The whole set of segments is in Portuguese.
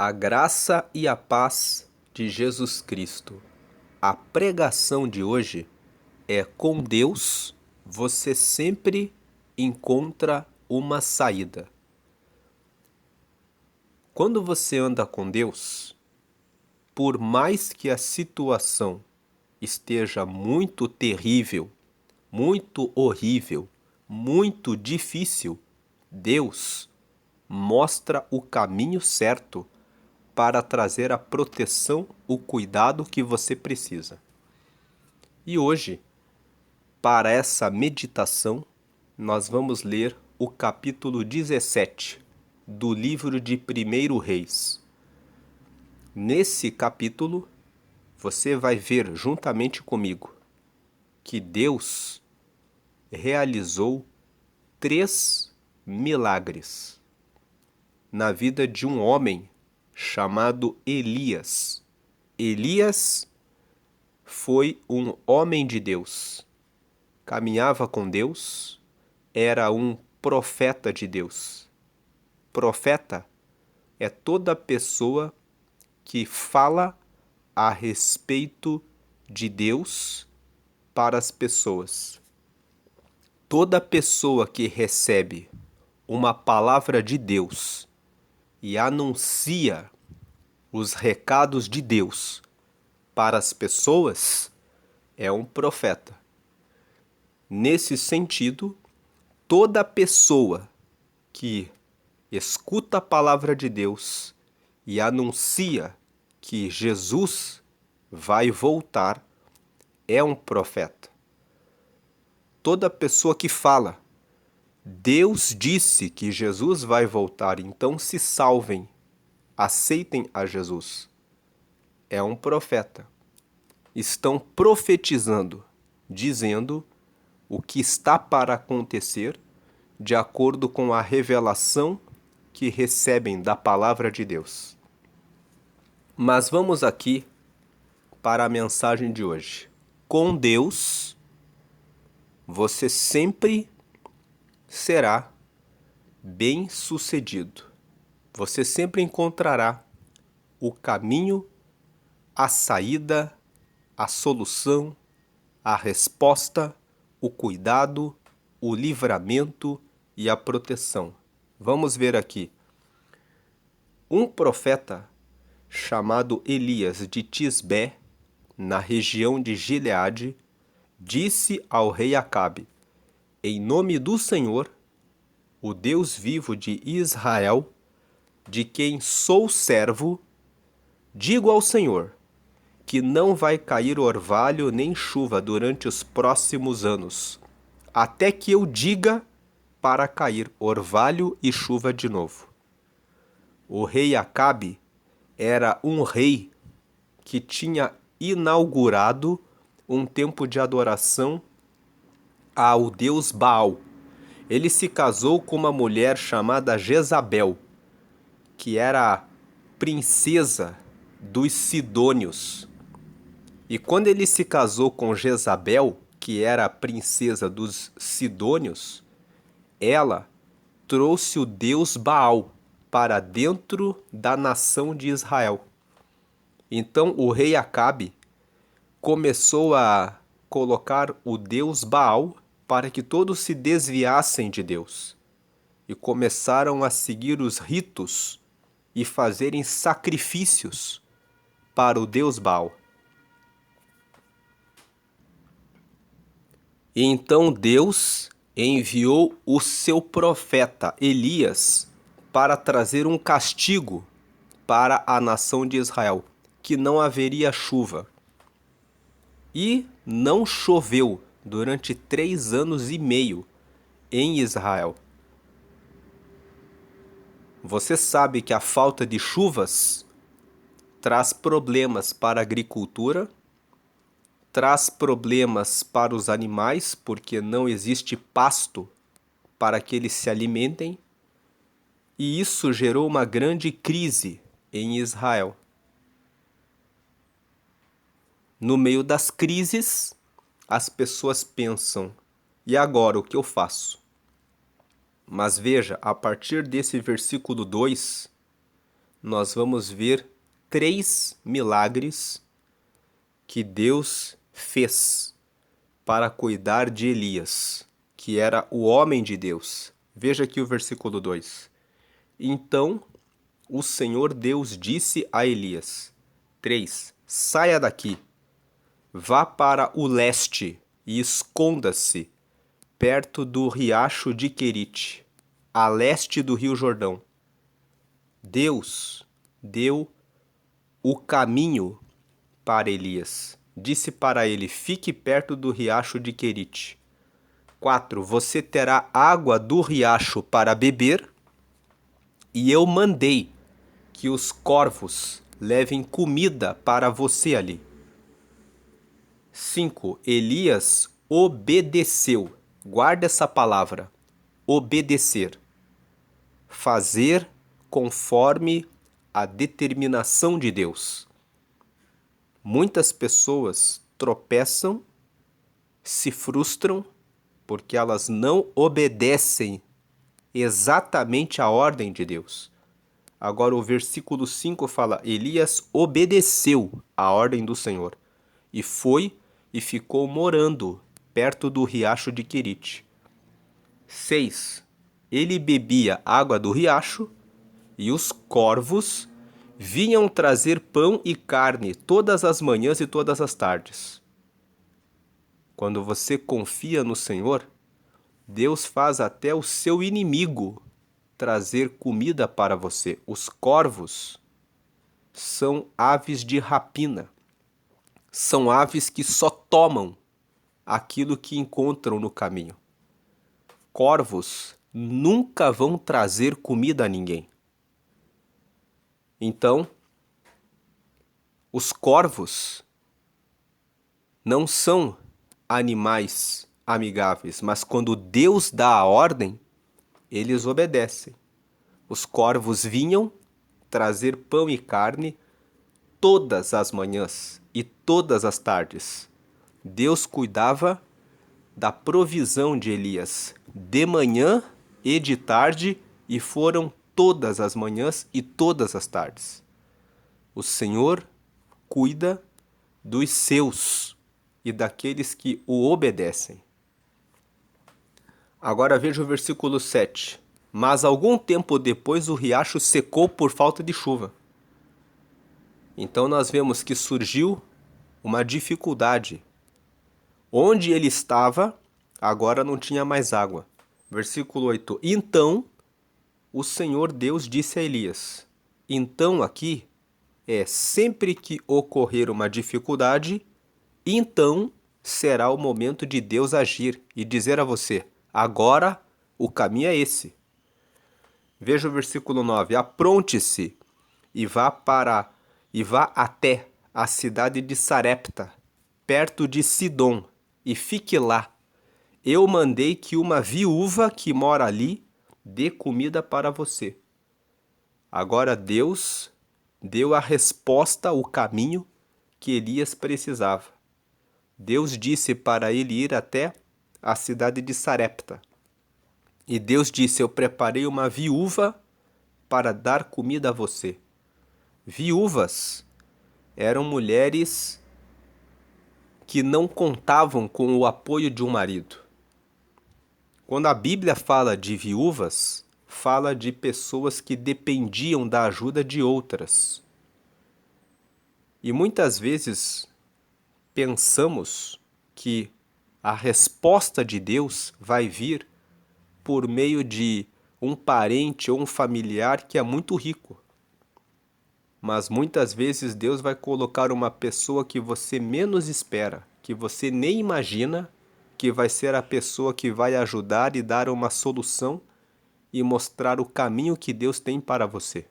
A graça e a paz de Jesus Cristo. A pregação de hoje é: com Deus você sempre encontra uma saída. Quando você anda com Deus, por mais que a situação esteja muito terrível, muito horrível, muito difícil, Deus mostra o caminho certo para trazer a proteção, o cuidado que você precisa. E hoje, para essa meditação, nós vamos ler o capítulo 17 do livro de 1 Reis. Nesse capítulo, você vai ver juntamente comigo que Deus realizou 3 milagres na vida de um homem chamado Elias. Elias foi um homem de Deus, caminhava com Deus, era um profeta de Deus. Profeta é toda pessoa que fala a respeito de Deus para as pessoas. Toda pessoa que recebe uma palavra de Deus e anuncia os recados de Deus para as pessoas é um profeta. Nesse sentido, toda pessoa que escuta a palavra de Deus e anuncia que Jesus vai voltar é um profeta. Toda pessoa que fala: Deus disse que Jesus vai voltar, então se salvem, aceitem a Jesus, é um profeta. Estão profetizando, dizendo o que está para acontecer de acordo com a revelação que recebem da palavra de Deus. Mas vamos aqui para a mensagem de hoje. Com Deus, você sempre será bem-sucedido. Você sempre encontrará o caminho, a saída, a solução, a resposta, o cuidado, o livramento e a proteção. Vamos ver aqui. Um profeta chamado Elias de Tisbé, na região de Gileade, disse ao rei Acabe: em nome do Senhor, o Deus vivo de Israel, de quem sou servo, digo ao Senhor que não vai cair orvalho nem chuva durante os próximos anos, até que eu diga para cair orvalho e chuva de novo. O rei Acabe era um rei que tinha inaugurado um templo de adoração ao deus Baal. Ele se casou com uma mulher chamada Jezabel, que era princesa dos Sidônios. E quando ele se casou com Jezabel, que era a princesa dos Sidônios, ela trouxe o deus Baal para dentro da nação de Israel. Então o rei Acabe começou a colocar o deus Baal para que todos se desviassem de Deus e começaram a seguir os ritos e fazerem sacrifícios para o deus Baal. E então Deus enviou o seu profeta Elias para trazer um castigo para a nação de Israel, que não haveria chuva. E não choveu durante 3 anos e meio em Israel. Você sabe que a falta de chuvas traz problemas para a agricultura, traz problemas para os animais, porque não existe pasto para que eles se alimentem, e isso gerou uma grande crise em Israel. No meio das crises, as pessoas pensam: e agora o que eu faço? Mas veja, a partir desse versículo 2, nós vamos ver 3 milagres que Deus fez para cuidar de Elias, que era o homem de Deus. Veja aqui o versículo 2. Então o Senhor Deus disse a Elias: 3. Saia daqui, vá para o leste e esconda-se perto do riacho de Querite, a leste do rio Jordão. Deus deu o caminho para Elias. Disse para ele: fique perto do riacho de Querite. 4. Você terá água do riacho para beber, e eu mandei que os corvos levem comida para você ali. 5. Elias obedeceu. Guarda essa palavra. Obedecer. Fazer conforme a determinação de Deus. Muitas pessoas tropeçam, se frustram, porque elas não obedecem exatamente a ordem de Deus. Agora o versículo 5 fala: Elias obedeceu a ordem do Senhor e foi e ficou morando perto do riacho de Querite. 6. Ele bebia água do riacho e os corvos vinham trazer pão e carne todas as manhãs e todas as tardes. Quando você confia no Senhor, Deus faz até o seu inimigo trazer comida para você. Os corvos são aves de rapina. São aves que só tomam aquilo que encontram no caminho. Corvos nunca vão trazer comida a ninguém. Então, os corvos não são animais amigáveis, mas quando Deus dá a ordem, eles obedecem. Os corvos vinham trazer pão e carne todas as manhãs e todas as tardes. Deus cuidava da provisão de Elias de manhã e de tarde, e foram todas as manhãs e todas as tardes. O Senhor cuida dos seus e daqueles que o obedecem. Agora veja o versículo 7. Mas algum tempo depois o riacho secou por falta de chuva. Então nós vemos que surgiu uma dificuldade. Onde ele estava, agora não tinha mais água. Versículo 8. Então o Senhor Deus disse a Elias. Então aqui é sempre que ocorrer uma dificuldade, então será o momento de Deus agir e dizer a você: agora o caminho é esse. Veja o versículo 9. Apronte-se e vá até a cidade de Sarepta, perto de Sidom, e fique lá. Eu mandei que uma viúva que mora ali dê comida para você. Agora Deus deu a resposta, o caminho que Elias precisava. Deus disse para ele ir até a cidade de Sarepta. E Deus disse: eu preparei uma viúva para dar comida a você. Viúvas eram mulheres que não contavam com o apoio de um marido. Quando a Bíblia fala de viúvas, fala de pessoas que dependiam da ajuda de outras. E muitas vezes pensamos que a resposta de Deus vai vir por meio de um parente ou um familiar que é muito rico. Mas muitas vezes Deus vai colocar uma pessoa que você menos espera, que você nem imagina, que vai ser a pessoa que vai ajudar e dar uma solução e mostrar o caminho que Deus tem para você.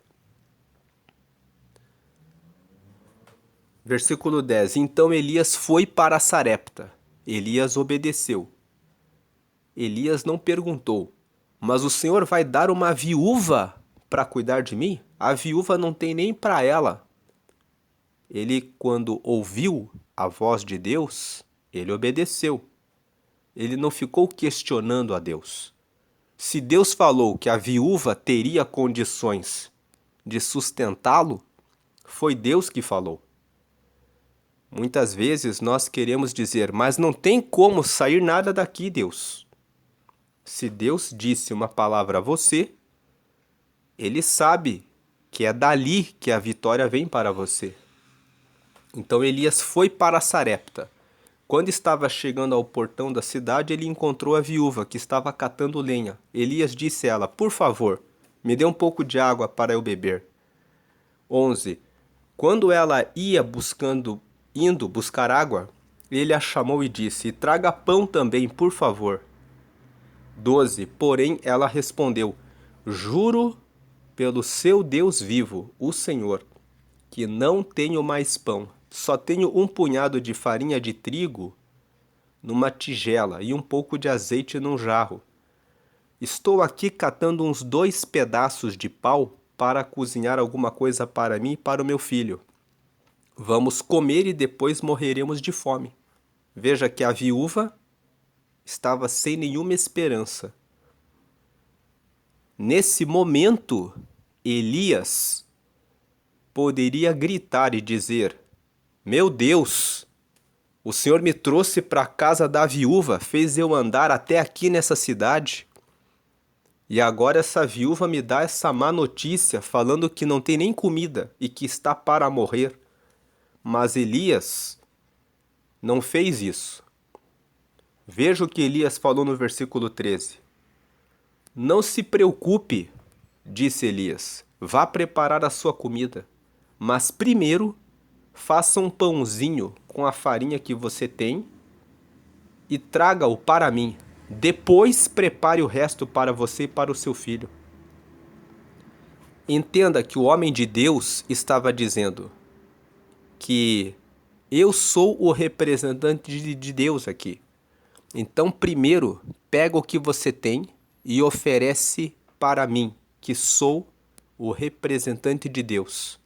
Versículo 10. Então Elias foi para Sarepta. Elias obedeceu. Elias não perguntou: mas o Senhor vai dar uma viúva para cuidar de mim? A viúva não tem nem para ela. Ele, quando ouviu a voz de Deus, ele obedeceu. Ele não ficou questionando a Deus. Se Deus falou que a viúva teria condições de sustentá-lo, foi Deus que falou. Muitas vezes nós queremos dizer, mas não tem como sair nada daqui, Deus. Se Deus disse uma palavra a você, Ele sabe que é dali que a vitória vem para você. Então Elias foi para Sarepta. Quando estava chegando ao portão da cidade, ele encontrou a viúva que estava catando lenha. Elias disse a ela, por favor, me dê um pouco de água para eu beber. 11. Quando ela ia indo buscar água, ele a chamou e disse, traga pão também, por favor. 12. Porém, ela respondeu, juro pelo seu Deus vivo, o Senhor, que não tenho mais pão. Só tenho um punhado de farinha de trigo numa tigela e um pouco de azeite num jarro. Estou aqui catando uns 2 pedaços de pau para cozinhar alguma coisa para mim e para o meu filho. Vamos comer e depois morreremos de fome. Veja que a viúva estava sem nenhuma esperança. Nesse momento, Elias poderia gritar e dizer, meu Deus, o Senhor me trouxe para a casa da viúva, fez eu andar até aqui nessa cidade. E agora essa viúva me dá essa má notícia, falando que não tem nem comida e que está para morrer. Mas Elias não fez isso. Veja o que Elias falou no versículo 13. Não se preocupe, disse Elias, vá preparar a sua comida, mas primeiro faça um pãozinho com a farinha que você tem e traga-o para mim. Depois prepare o resto para você e para o seu filho. Entenda que o homem de Deus estava dizendo que eu sou o representante de Deus aqui. Então, primeiro, pega o que você tem e oferece para mim, que sou o representante de Deus.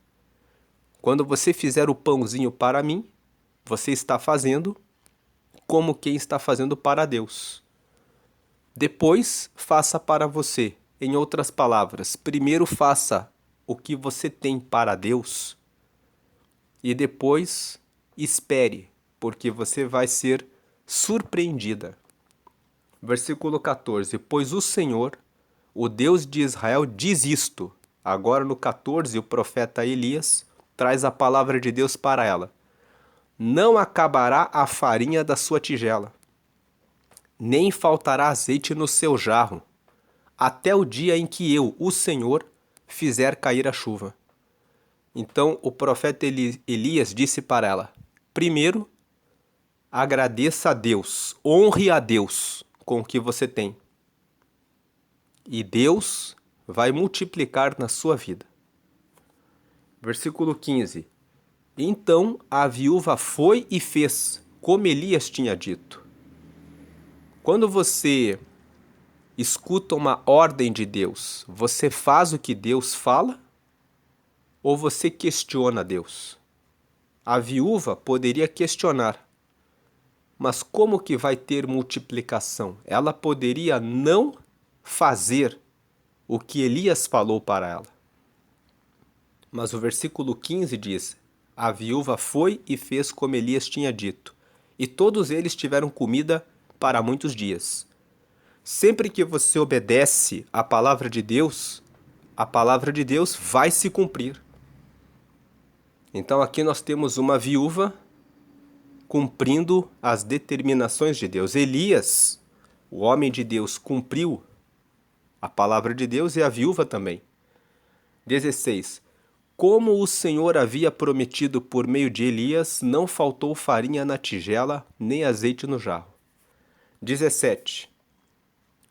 Quando você fizer o pãozinho para mim, você está fazendo como quem está fazendo para Deus. Depois, faça para você. Em outras palavras, primeiro faça o que você tem para Deus e depois espere, porque você vai ser surpreendida. Versículo 14. Pois o Senhor, o Deus de Israel, diz isto. Agora no 14, o profeta Elias traz a palavra de Deus para ela. Não acabará a farinha da sua tigela, nem faltará azeite no seu jarro, até o dia em que eu, o Senhor, fizer cair a chuva. Então o profeta Elias disse para ela, primeiro, agradeça a Deus, honre a Deus com o que você tem. E Deus vai multiplicar na sua vida. Versículo 15. Então a viúva foi e fez, como Elias tinha dito. Quando você escuta uma ordem de Deus, você faz o que Deus fala ou você questiona Deus? A viúva poderia questionar, mas como que vai ter multiplicação? Ela poderia não fazer o que Elias falou para ela. Mas o versículo 15 diz, a viúva foi e fez como Elias tinha dito, e todos eles tiveram comida para muitos dias. Sempre que você obedece à palavra de Deus, a palavra de Deus vai se cumprir. Então aqui nós temos uma viúva cumprindo as determinações de Deus. Elias, o homem de Deus, cumpriu a palavra de Deus e a viúva também. 16. Como o Senhor havia prometido por meio de Elias, não faltou farinha na tigela, nem azeite no jarro. 17.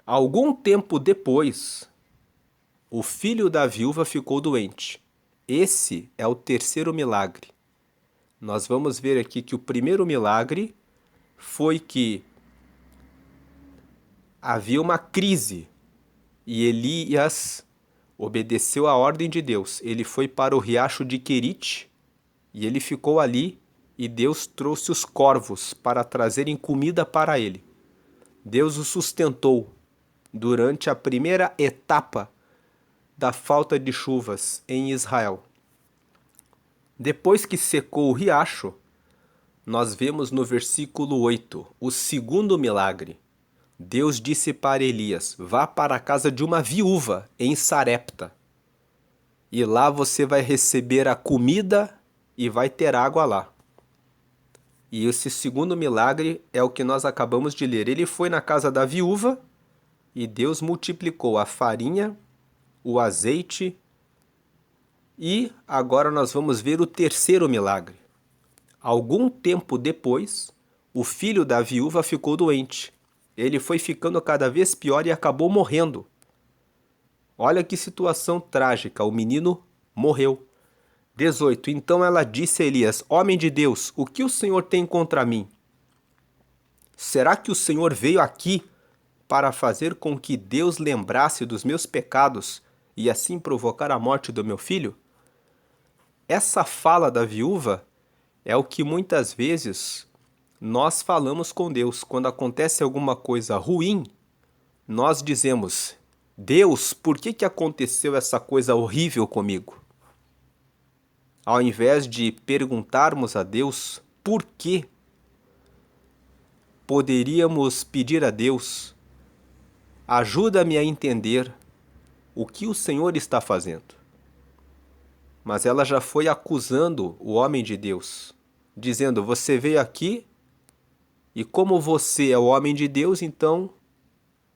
Algum tempo depois, o filho da viúva ficou doente. Esse é o terceiro milagre. Nós vamos ver aqui que o primeiro milagre foi que havia uma crise e Elias obedeceu a ordem de Deus. Ele foi para o riacho de Querite e ele ficou ali e Deus trouxe os corvos para trazerem comida para ele. Deus o sustentou durante a primeira etapa da falta de chuvas em Israel. Depois que secou o riacho, nós vemos no versículo 8 o segundo milagre. Deus disse para Elias: vá para a casa de uma viúva em Sarepta, e lá você vai receber a comida e vai ter água lá. E esse segundo milagre é o que nós acabamos de ler. Ele foi na casa da viúva e Deus multiplicou a farinha, o azeite, e agora nós vamos ver o terceiro milagre. Algum tempo depois, o filho da viúva ficou doente. Ele foi ficando cada vez pior e acabou morrendo. Olha que situação trágica, o menino morreu. 18. Então ela disse a Elias: homem de Deus, o que o Senhor tem contra mim? Será que o Senhor veio aqui para fazer com que Deus lembrasse dos meus pecados e assim provocar a morte do meu filho? Essa fala da viúva é o que muitas vezes nós falamos com Deus. Quando acontece alguma coisa ruim, nós dizemos: Deus, por que aconteceu essa coisa horrível comigo? Ao invés de perguntarmos a Deus por quê, poderíamos pedir a Deus: ajuda-me a entender o que o Senhor está fazendo. Mas ela já foi acusando o homem de Deus, dizendo: você veio aqui e como você é o homem de Deus, então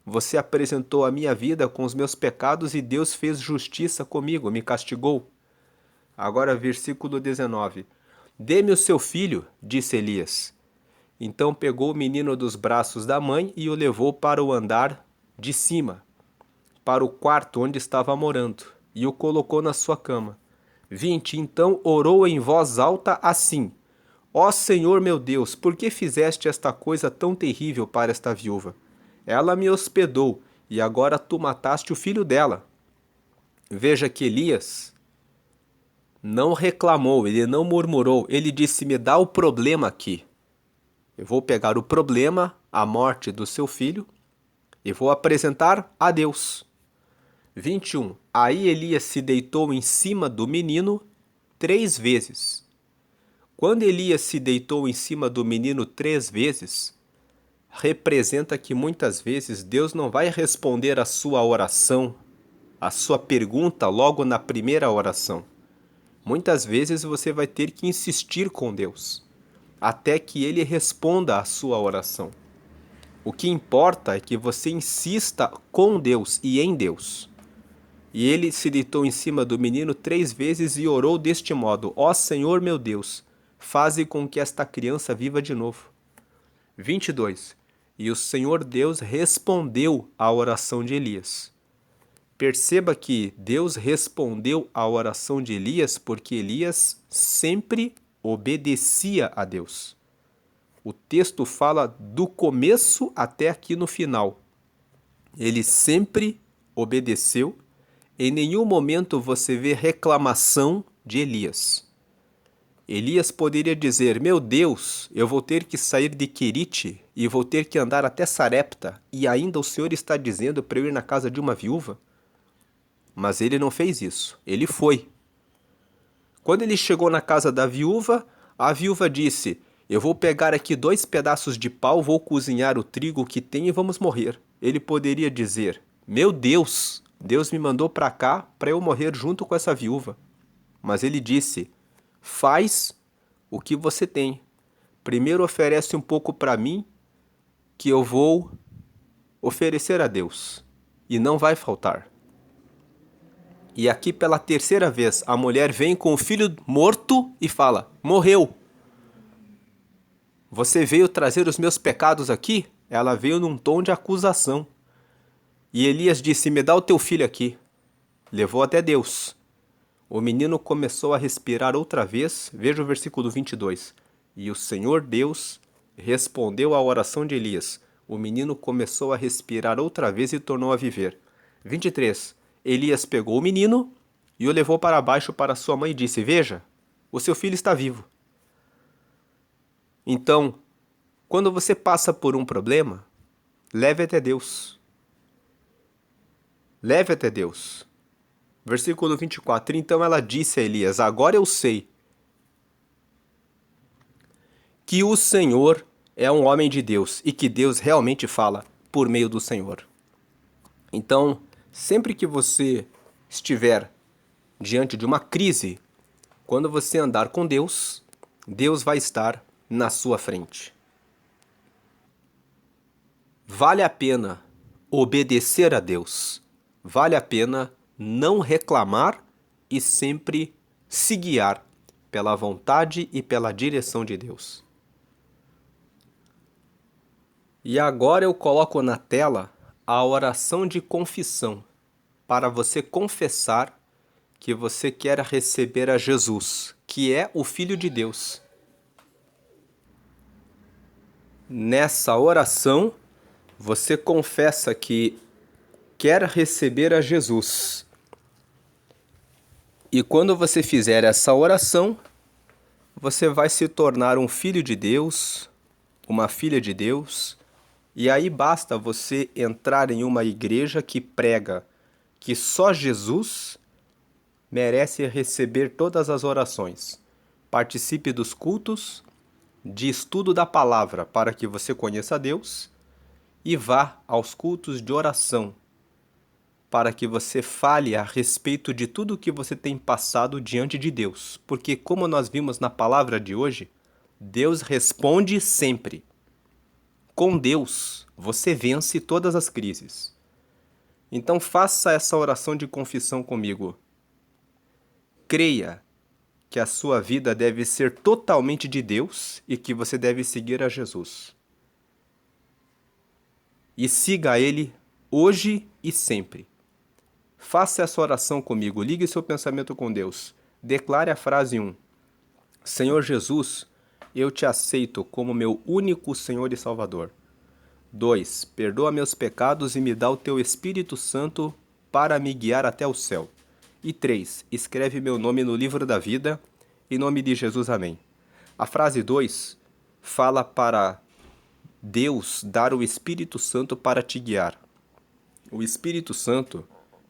você apresentou a minha vida com os meus pecados e Deus fez justiça comigo, me castigou. Agora versículo 19. Dê-me o seu filho, disse Elias. Então pegou o menino dos braços da mãe e o levou para o andar de cima, para o quarto onde estava morando, e o colocou na sua cama. 20. Então orou em voz alta assim: ó Senhor meu Deus, por que fizeste esta coisa tão terrível para esta viúva? Ela me hospedou, e agora tu mataste o filho dela. Veja que Elias não reclamou, ele não murmurou, ele disse: me dá o problema aqui. Eu vou pegar o problema, a morte do seu filho, e vou apresentar a Deus. 21. Aí Elias se deitou em cima do menino 3 vezes. Quando Elias se deitou em cima do menino 3 vezes, representa que muitas vezes Deus não vai responder a sua oração, a sua pergunta logo na primeira oração. Muitas vezes você vai ter que insistir com Deus, até que Ele responda a sua oração. O que importa é que você insista com Deus e em Deus. E ele se deitou em cima do menino 3 vezes e orou deste modo: ó Senhor meu Deus, faze com que esta criança viva de novo. 22. E o Senhor Deus respondeu à oração de Elias. Perceba que Deus respondeu à oração de Elias porque Elias sempre obedecia a Deus. O texto fala do começo até aqui no final. Ele sempre obedeceu. Em nenhum momento você vê reclamação de Elias. Elias poderia dizer: meu Deus, eu vou ter que sair de Querite e vou ter que andar até Sarepta, e ainda o Senhor está dizendo para eu ir na casa de uma viúva? Mas ele não fez isso, ele foi. Quando ele chegou na casa da viúva, a viúva disse: eu vou pegar aqui 2 pedaços de pau, vou cozinhar o trigo que tem e vamos morrer. Ele poderia dizer: meu Deus, Deus me mandou para cá para eu morrer junto com essa viúva. Mas ele disse: faz o que você tem. Primeiro oferece um pouco para mim, que eu vou oferecer a Deus, e não vai faltar. E aqui pela 3ª vez, a mulher vem com o filho morto e fala: morreu. Você veio trazer os meus pecados aqui? Ela veio num tom de acusação. E Elias disse: me dá o teu filho aqui. Levou até Deus. O menino começou a respirar outra vez. Veja o versículo 22. E o Senhor Deus respondeu à oração de Elias. O menino começou a respirar outra vez e tornou a viver. 23. Elias pegou o menino e o levou para baixo para sua mãe e disse: veja, o seu filho está vivo. Então, quando você passa por um problema, leve até Deus. Leve até Deus. Versículo 24. Então ela disse a Elias: agora eu sei que o Senhor é um homem de Deus e que Deus realmente fala por meio do Senhor. Então, sempre que você estiver diante de uma crise, quando você andar com Deus, Deus vai estar na sua frente. Vale a pena obedecer a Deus. Vale a pena não reclamar e sempre se guiar pela vontade e pela direção de Deus. E agora eu coloco na tela a oração de confissão, para você confessar que você quer receber a Jesus, que é o Filho de Deus. Nessa oração, você confessa que quer receber a Jesus. E quando você fizer essa oração, você vai se tornar um filho de Deus, uma filha de Deus, e aí basta você entrar em uma igreja que prega que só Jesus merece receber todas as orações. Participe dos cultos de estudo da palavra para que você conheça Deus e vá aos cultos de oração para que você fale a respeito de tudo o que você tem passado diante de Deus. Porque, como nós vimos na palavra de hoje, Deus responde sempre. Com Deus, você vence todas as crises. Então, faça essa oração de confissão comigo. Creia que a sua vida deve ser totalmente de Deus e que você deve seguir a Jesus. E siga a Ele hoje e sempre. Faça essa oração comigo, ligue seu pensamento com Deus. Declare a frase 1. Senhor Jesus, eu te aceito como meu único Senhor e Salvador. 2. Perdoa meus pecados e me dá o teu Espírito Santo para me guiar até o céu. E 3. Escreve meu nome no livro da vida. Em nome de Jesus, amém. A frase 2 fala para Deus dar o Espírito Santo para te guiar. O Espírito Santo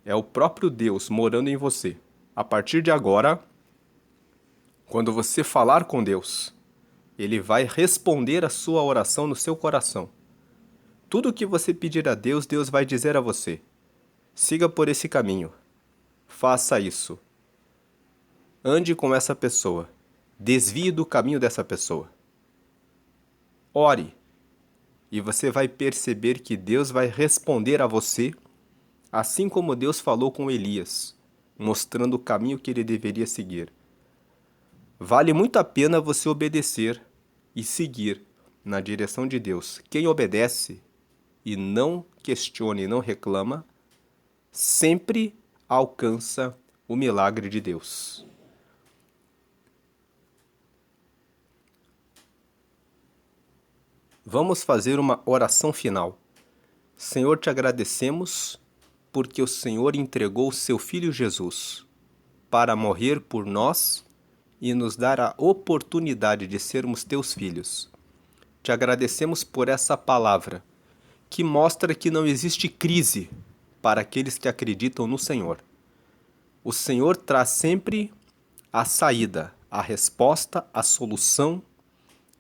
é o próprio Deus morando em você. A partir de agora, quando você falar com Deus, Ele vai responder a sua oração no seu coração. Tudo o que você pedir a Deus, Deus vai dizer a você. Siga por esse caminho. Faça isso. Ande com essa pessoa. Desvie do caminho dessa pessoa. Ore. E você vai perceber que Deus vai responder a você, assim como Deus falou com Elias, mostrando o caminho que ele deveria seguir. Vale muito a pena você obedecer e seguir na direção de Deus. Quem obedece e não questiona e não reclama, sempre alcança o milagre de Deus. Vamos fazer uma oração final. Senhor, te agradecemos porque o Senhor entregou o seu Filho Jesus para morrer por nós e nos dar a oportunidade de sermos teus filhos. Te agradecemos por essa palavra, que mostra que não existe crise para aqueles que acreditam no Senhor. O Senhor traz sempre a saída, a resposta, a solução,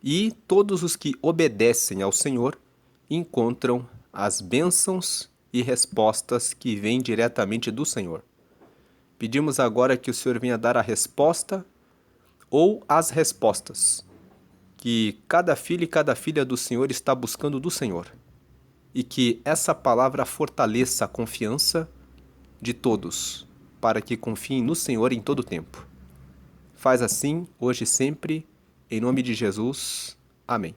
e todos os que obedecem ao Senhor encontram as bênçãos e respostas que vêm diretamente do Senhor. Pedimos agora que o Senhor venha dar a resposta ou as respostas que cada filho e cada filha do Senhor está buscando do Senhor. E que essa palavra fortaleça a confiança de todos, para que confiem no Senhor em todo o tempo. Faz assim, hoje e sempre, em nome de Jesus. Amém.